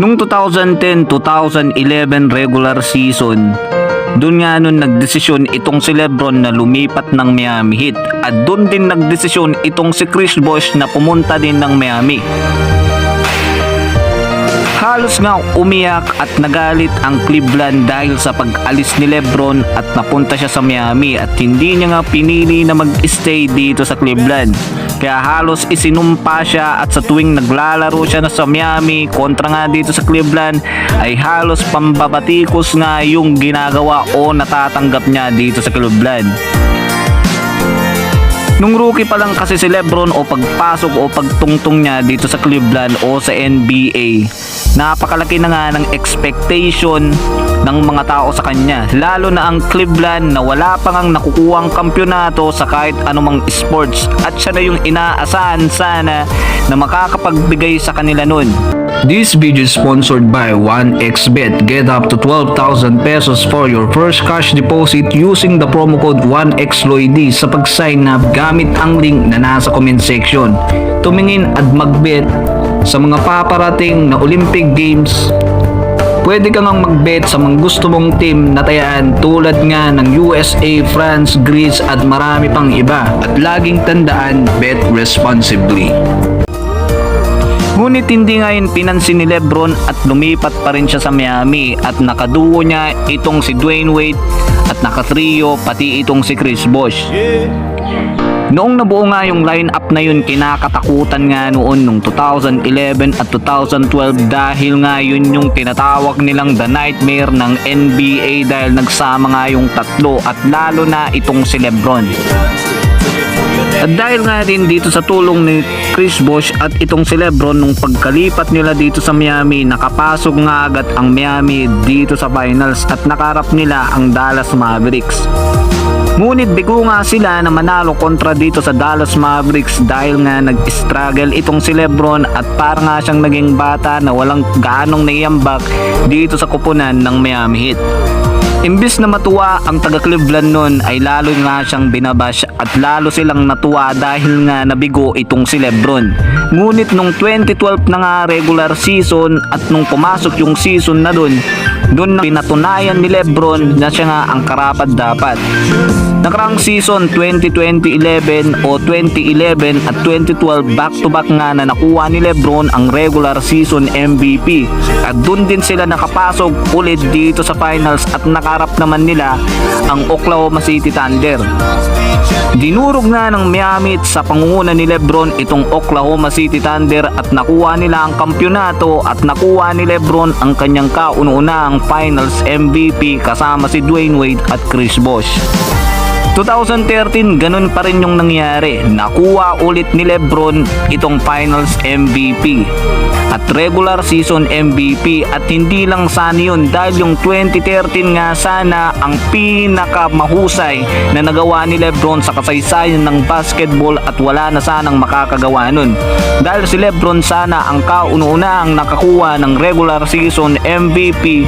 Nung 2010-2011 regular season, doon nga nun nagdesisyon itong si Lebron na lumipat ng Miami Heat at doon din nagdesisyon itong si Chris Bosh na pumunta din ng Miami. Halos nga umiyak at nagalit ang Cleveland dahil sa pag-alis ni Lebron at napunta siya sa Miami at hindi niya nga pinili na mag-stay dito sa Cleveland. Kaya halos isinumpa siya at sa tuwing naglalaro siya na sa Miami kontra nga dito sa Cleveland ay halos pambabatikos nga yung ginagawa o natatanggap niya dito sa Cleveland. Nung rookie pa lang kasi si Lebron o pagpasok o pagtungtong niya dito sa Cleveland o sa NBA, napakalaki na nga ng expectation ng mga tao sa kanya. Lalo na ang Cleveland na wala pa ngang nakukuhang kampyonato sa kahit anumang sports at siya na yung inaasahan sana na makakapagbigay sa kanila nun. This video is sponsored by 1xBet. Get up to 12,000 pesos for your first cash deposit using the promo code 1xLoyD sa pag-sign up gamit ang link na nasa comment section. Tumingin at magbet sa mga paparating na Olympic Games. Pwede ka ngang magbet sa mga gusto mong team na tayaan tulad nga ng USA, France, Greece at marami pang iba. At laging tandaan, bet responsibly. Ngunit hindi nga yun pinansin ni Lebron at lumipat pa rin siya sa Miami at nakaduo niya itong si Dwayne Wade at nakatrio pati itong si Chris Bosh. Noong nabuo nga yung lineup na yun, kinakatakutan nga noon nung 2011 at 2012 dahil nga yun yung tinatawag nilang the nightmare ng NBA dahil nagsama nga yung tatlo at lalo na itong si Lebron. At dahil nga din dito sa tulong ni Chris Bosh at itong si Lebron nung pagkalipat nila dito sa Miami, nakapasok nga agad ang Miami dito sa finals at nakarap nila ang Dallas Mavericks. Ngunit bigo nga sila na manalo kontra dito sa Dallas Mavericks dahil nga nag-struggle itong si Lebron at para nga siyang naging bata na walang gaanong naiambak dito sa kupunan ng Miami Heat. Imbis na matuwa ang taga Cleveland nun ay lalo nga siyang binabash at lalo silang natuwa dahil nga nabigo itong si Lebron. Ngunit nung 2012 na nga regular season at nung pumasok yung season na doon na pinatunayan ni Lebron na siya nga ang karapat-dapat. Nakarang season 2011 o 2011 at 2012 back-to-back nga na nakuha ni Lebron ang regular season MVP at dun din sila nakapasok ulit dito sa finals at nakarap naman nila ang Oklahoma City Thunder. Dinurog nga ng Miami sa pangunguna ni Lebron itong Oklahoma City Thunder at nakuha nila ang kampyonato at nakuha ni Lebron ang kanyang kauna-unahang finals MVP kasama si Dwayne Wade at Chris Bosh. 2013 ganun pa rin yung nangyari. Nakuha ulit ni Lebron itong finals MVP at regular season MVP at hindi lang sana yun dahil yung 2013 nga sana ang pinakamahusay na nagawa ni Lebron sa kasaysayan ng basketball at wala na sanang makakagawa nun dahil si Lebron sana ang kauna-unahang nakakuha ng regular season MVP,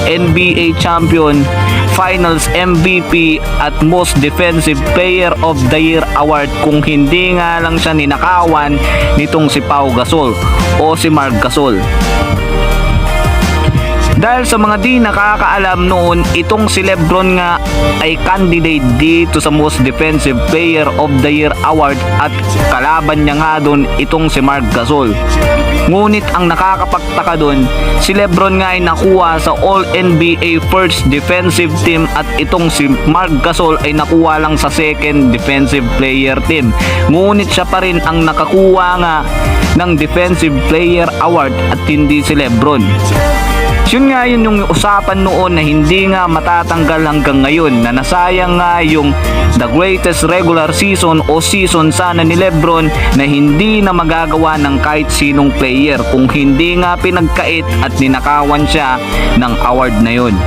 NBA champion, finals MVP at most defensive player of the year award kung hindi nga lang siya ninakawan nitong si Pau Gasol o si Marc Gasol. Dahil sa mga di nakakaalam noon, itong si Lebron nga ay candidate dito sa Most Defensive Player of the Year Award at kalaban niya nga doon itong si Marc Gasol. Ngunit ang nakakapagtaka doon, si Lebron nga ay nakuha sa All-NBA First Defensive Team at itong si Marc Gasol ay nakuha lang sa Second Defensive Player Team. Ngunit siya pa rin ang nakakuha nga ng Defensive Player Award at hindi si Lebron. Yun nga yun yung usapan noon na hindi nga matatanggal hanggang ngayon na nasayang nga yung the greatest regular season o season sana ni Lebron na hindi na magagawa ng kahit sinong player kung hindi nga pinagkait at ninakawan siya ng award na yun.